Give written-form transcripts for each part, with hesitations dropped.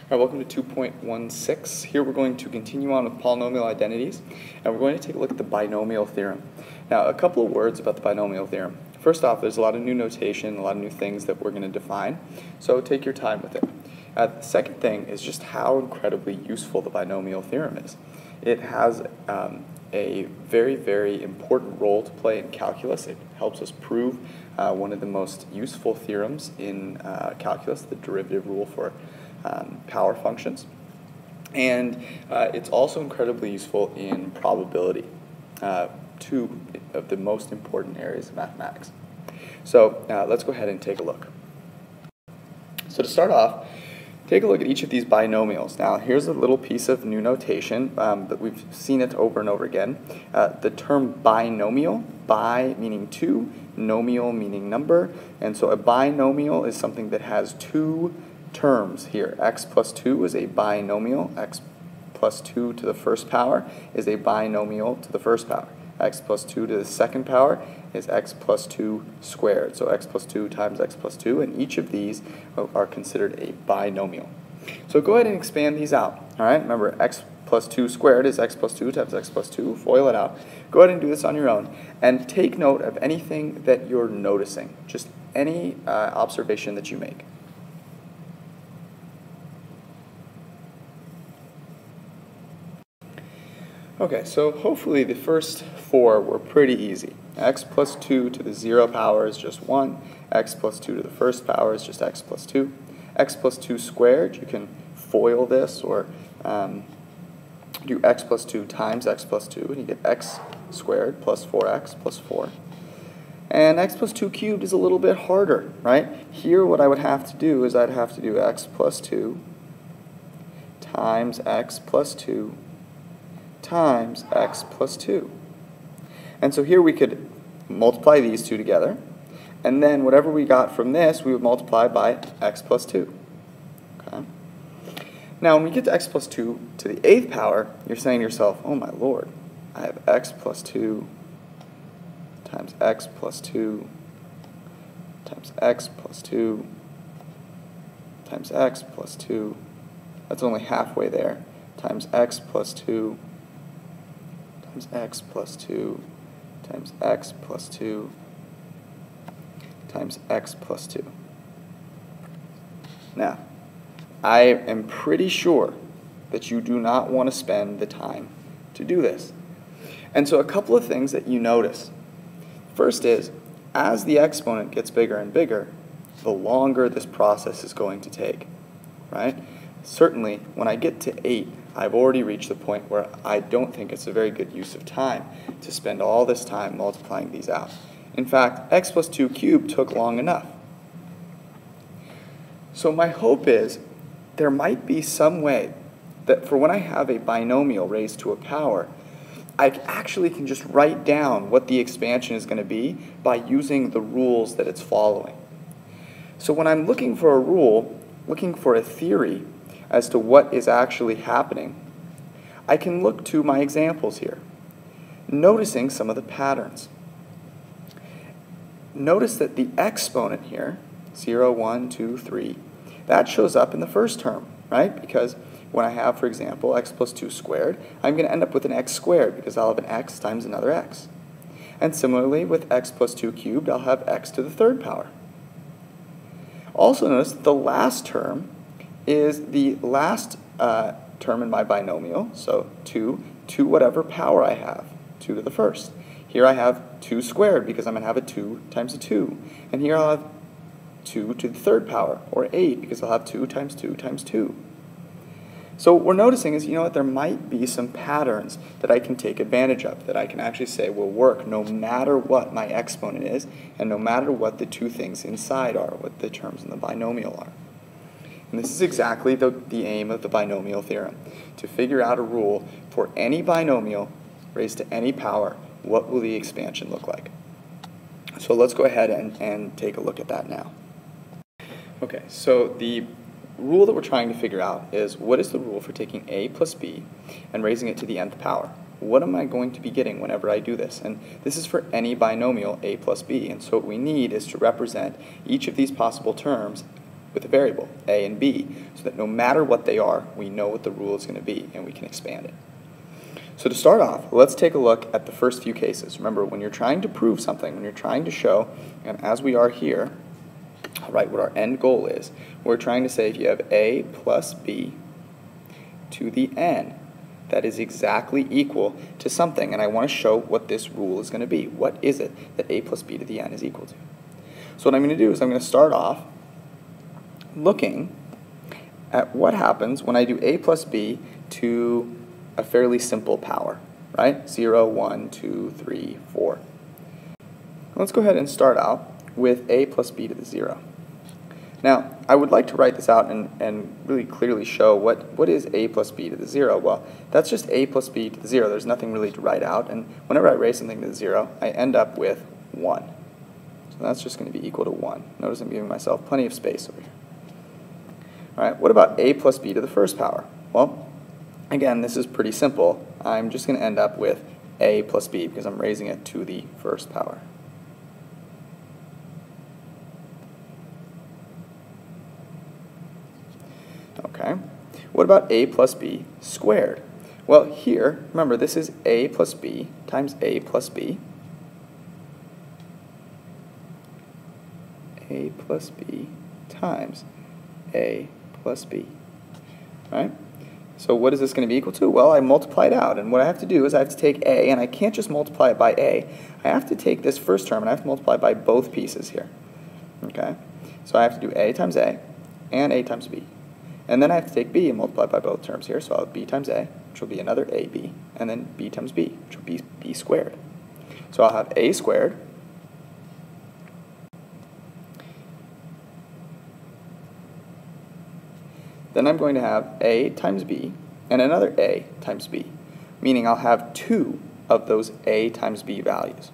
All right, welcome to 2.16. Here we're going to continue on with polynomial identities, and we're going to take a look at the binomial theorem. Now, a couple of words about the binomial theorem. First off, there's a lot of new notation, a lot of new things that we're going to define, so take your time with it. The second thing is just how incredibly useful the binomial theorem is. It has a very, very important role to play in calculus. It helps us prove one of the most useful theorems in calculus, the derivative rule for power functions. And it's also incredibly useful in probability, two of the most important areas of mathematics. So let's go ahead and take a look. So to start off, take a look at each of these binomials. Now here's a little piece of new notation, but we've seen it over and over again. The term binomial, bi meaning two, nomial meaning number, and so a binomial is something that has two terms here. X plus 2 is a binomial. X plus 2 to the first power is a binomial to the first power. X plus 2 to the second power is x plus 2 squared. So x plus 2 times x plus 2, and each of these are considered a binomial. So go ahead and expand these out. All right, remember x plus 2 squared is x plus 2 times x plus 2. FOIL it out. Go ahead and do this on your own, and take note of anything that you're noticing, just any observation that you make. Okay, so hopefully the first four were pretty easy. X plus 2 to the 0 power is just 1. X plus 2 to the first power is just x plus 2. X plus 2 squared, you can FOIL this, or do x plus 2 times x plus 2, and you get x squared plus 4x plus 4. And x plus 2 cubed is a little bit harder, right? Here what I would have to do is I'd have to do x plus 2 times x plus 2 times x plus 2. And so here we could multiply these two together, and then whatever we got from this we would multiply by x plus 2. Okay? Now when we get to x plus 2 to the 8th power, you're saying to yourself, oh my lord, I have x plus 2 times x plus 2 times x plus 2 times x plus 2, that's only halfway there, times x plus 2 times x plus 2 times x plus 2 times x plus 2. Now, I am pretty sure that you do not want to spend the time to do this. And so a couple of things that you notice. First is, as the exponent gets bigger and bigger, the longer this process is going to take, right? Certainly, when I get to 8, I've already reached the point where I don't think it's a very good use of time to spend all this time multiplying these out. In fact, x plus 2 cubed took long enough. So my hope is there might be some way that for when I have a binomial raised to a power, I actually can just write down what the expansion is going to be by using the rules that it's following. So when I'm looking for a rule, looking for a theory as to what is actually happening, I can look to my examples here, noticing some of the patterns. Notice that the exponent here, 0, 1, 2, 3, that shows up in the first term, right? Because when I have, for example, x plus 2 squared, I'm going to end up with an x squared because I'll have an x times another x. And similarly, with x plus 2 cubed, I'll have x to the third power. Also notice that the last term is the last term in my binomial, so 2 to whatever power I have, 2 to the first. Here I have 2 squared because I'm going to have a 2 times a 2. And here I'll have 2 to the third power, or 8, because I'll have 2 times 2 times 2. So what we're noticing is, you know what, there might be some patterns that I can take advantage of, that I can actually say will work no matter what my exponent is, and no matter what the two things inside are, what the terms in the binomial are. And this is exactly the aim of the binomial theorem, to figure out a rule for any binomial raised to any power, what will the expansion look like? So let's go ahead and take a look at that now. Okay, so the rule that we're trying to figure out is, what is the rule for taking a plus b and raising it to the nth power? What am I going to be getting whenever I do this? And this is for any binomial a plus b, and so what we need is to represent each of these possible terms with a variable, a and b, so that no matter what they are, we know what the rule is going to be, and we can expand it. So to start off, let's take a look at the first few cases. Remember, when you're trying to prove something, when you're trying to show, and as we are here, right, what our end goal is, we're trying to say if you have a plus b to the n, that is exactly equal to something, and I want to show what this rule is going to be. What is it that a plus b to the n is equal to? So what I'm going to do is I'm going to start off looking at what happens when I do a plus b to a fairly simple power, right? 0, 1, 2, 3, 4. Let's go ahead and start out with a plus b to the 0. Now, I would like to write this out and really clearly show what is a plus b to the 0. Well, that's just a plus b to the 0. There's nothing really to write out, and whenever I raise something to the 0, I end up with 1. So that's just going to be equal to 1. Notice I'm giving myself plenty of space over here. All right, what about a plus b to the first power? Well, again, this is pretty simple. I'm just going to end up with a plus b because I'm raising it to the first power. Okay. What about a plus b squared? Well, here, remember, this is a plus b times a plus b. A plus b times a plus b. All right? So what is this going to be equal to? Well, I multiply it out, and what I have to do is I have to take a, and I can't just multiply it by a. I have to take this first term, and I have to multiply it by both pieces here. Okay? So I have to do a times a and a times b. And then I have to take b and multiply by both terms here, so I'll have b times a, which will be another ab, and then b times b, which will be b squared. So I'll have a squared then I'm going to have a times b and another a times b, meaning I'll have 2 of those a times b values.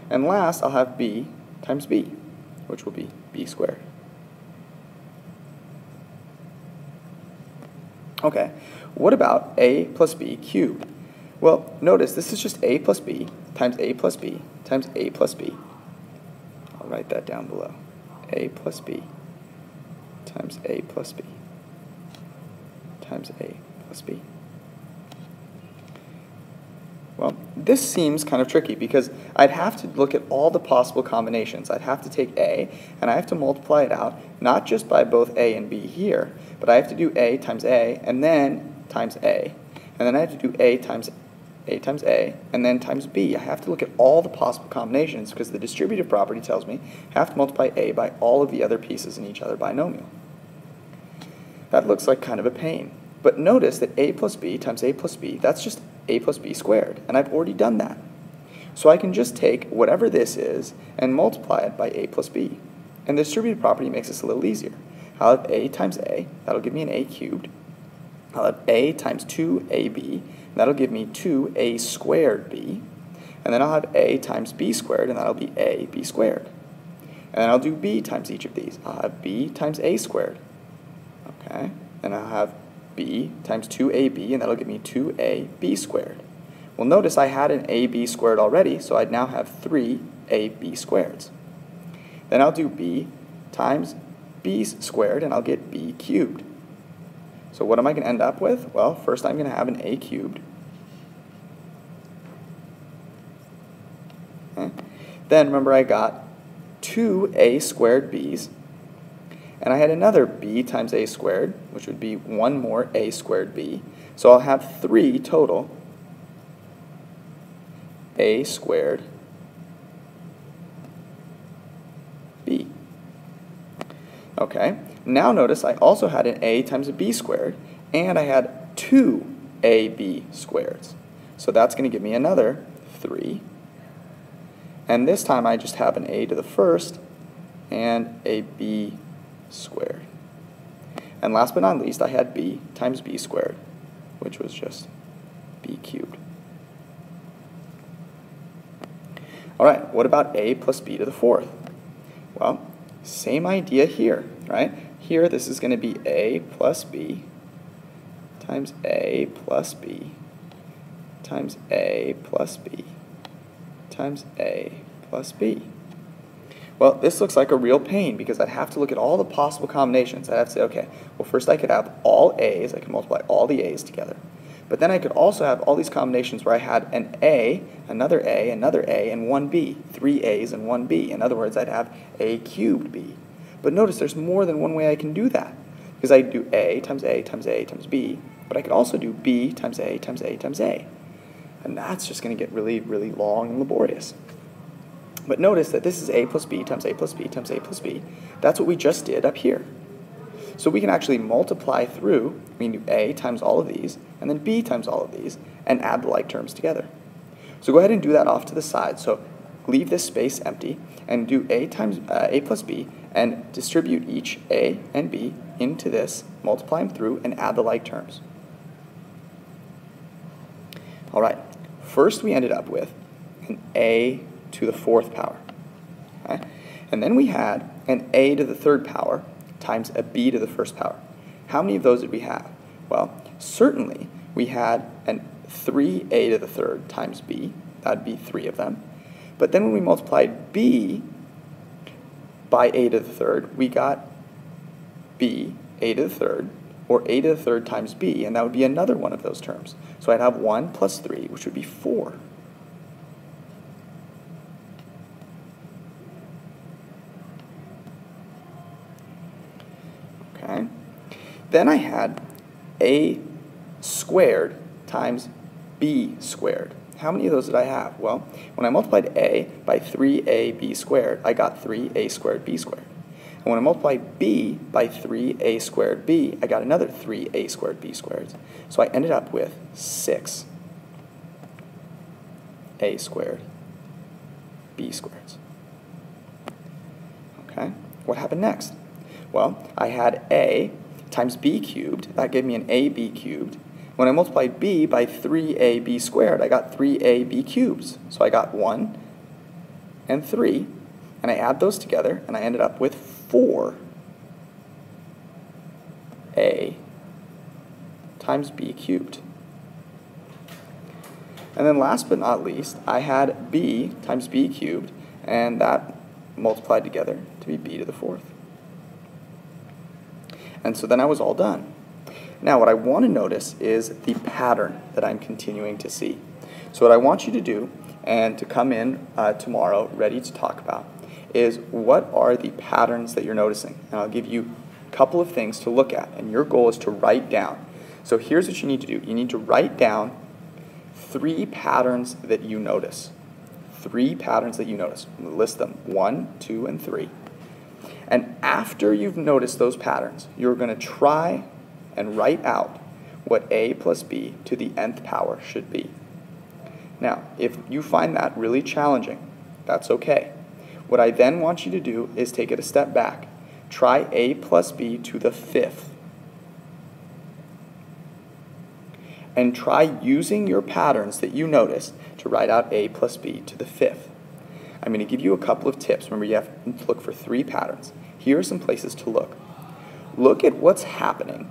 And last, I'll have b times b, which will be b squared. Okay, what about a plus b cubed? Well, notice this is just a plus b times a plus b times a plus b. I'll write that down below. A plus b times a plus b times a plus b. Well, this seems kind of tricky because I'd have to look at all the possible combinations. I'd have to take a, and I have to multiply it out, not just by both a and b here, but I have to do a times a, and then times a. And then I have to do a times a, and then times b. I have to look at all the possible combinations because the distributive property tells me I have to multiply a by all of the other pieces in each other binomial. That looks like kind of a pain. But notice that a plus b times a plus b, that's just a plus b squared, and I've already done that. So I can just take whatever this is and multiply it by a plus b. And the distributive property makes this a little easier. I'll have a times a, that'll give me an a cubed. I'll have a times 2ab, that'll give me 2a squared b. And then I'll have a times b squared, and that'll be a b squared. And then I'll do b times each of these. I'll have b times a squared. Okay, and I'll have b times 2ab, and that'll give me 2ab squared. Well, notice I had an ab squared already, so I'd now have 3 ab squareds. Then I'll do b times b squared, and I'll get b cubed. So what am I going to end up with? Well, first I'm going to have an a cubed. Okay. Then remember I got 2a squared b's, and I had another b times a squared, which would be 1 more a squared b. So I'll have 3 total a squared b. Okay, now notice I also had an a times a b squared, and I had 2 ab squareds. So that's going to give me another 3. And this time I just have an a to the first and a b squared. And last but not least, I had b times b squared, which was just b cubed. All right, what about a plus b to the fourth? Well, same idea here, right? Here, this is going to be a plus b times a plus b times A plus B times A plus B. Well, this looks like a real pain because I'd have to look at all the possible combinations. I'd have to say, okay, well, first I could have all A's. I can multiply all the A's together. But then I could also have all these combinations where I had an A, another A, another A, and one B. 3 A's and 1 B. In other words, I'd have A cubed B. But notice there's more than one way I can do that. Because I do A times A times A times B. But I could also do B times A times A times A. And that's just going to get really, really long and laborious. But notice that this is A plus B times A plus B times A plus B. That's what we just did up here. So we can actually multiply through, we can do A times all of these, and then B times all of these, and add the like terms together. So go ahead and do that off to the side. So leave this space empty, and do A times A plus B, and distribute each A and B into this, multiply them through, and add the like terms. All right, first we ended up with an A to the 4th power. Okay? And then we had an A to the 3rd power times a B to the 1st power. How many of those did we have? Well, certainly we had an 3A to the 3rd times B. That would be 3 of them. But then when we multiplied B by A to the 3rd, we got B, A to the 3rd, or A to the 3rd times B, and that would be another one of those terms. So I'd have 1 plus 3, which would be 4. Okay. Then I had A squared times B squared. How many of those did I have? Well, when I multiplied A by 3AB squared, I got 3A squared B squared. And when I multiplied B by 3A squared B, I got another 3A squared B squared. So I ended up with 6A squared B squareds. Okay. What happened next? Well, I had A times B cubed. That gave me an AB cubed. When I multiplied B by 3AB squared, I got 3AB cubes. So I got 1 and 3, and I add those together, and I ended up with 4A times B cubed. And then last but not least, I had B times B cubed, and that multiplied together to be B to the 4th. And so then I was all done. Now what I want to notice is the pattern that I'm continuing to see. So what I want you to do, and to come in tomorrow ready to talk about, is what are the patterns that you're noticing? And I'll give you a couple of things to look at, and your goal is to write down. So here's what you need to do. You need to write down 3 patterns that you notice. 3 patterns that you notice. List them, 1, 2, and 3. And after you've noticed those patterns, you're going to try and write out what A plus B to the nth power should be. Now, if you find that really challenging, that's okay. What I then want you to do is take it a step back. Try A plus B to the 5th. And try using your patterns that you noticed to write out A plus B to the 5th. I'm going to give you a couple of tips. Remember, you have to look for 3 patterns. Here are some places to look. Look at what's happening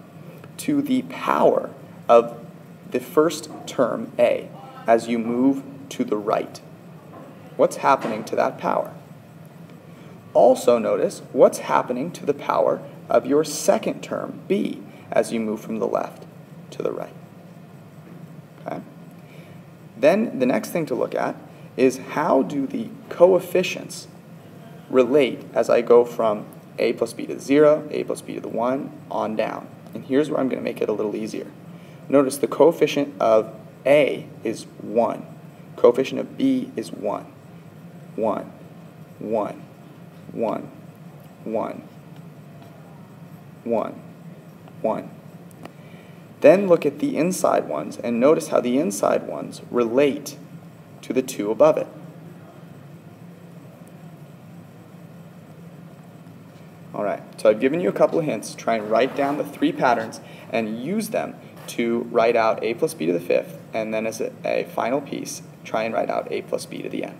to the power of the first term, A, as you move to the right. What's happening to that power? Also notice what's happening to the power of your second term, B, as you move from the left to the right. Okay? Then the next thing to look at is how do the coefficients relate as I go from A plus B to the 0, A plus B to the 1, on down. And here's where I'm going to make it a little easier. Notice the coefficient of A is 1. Coefficient of B is 1. 1, 1, 1, 1, 1, 1. Then look at the inside ones and notice how the inside ones relate to the 2 above it. All right, so I've given you a couple of hints. Try and write down the 3 patterns and use them to write out A plus B to the 5th, and then as a final piece, try and write out A plus B to the n.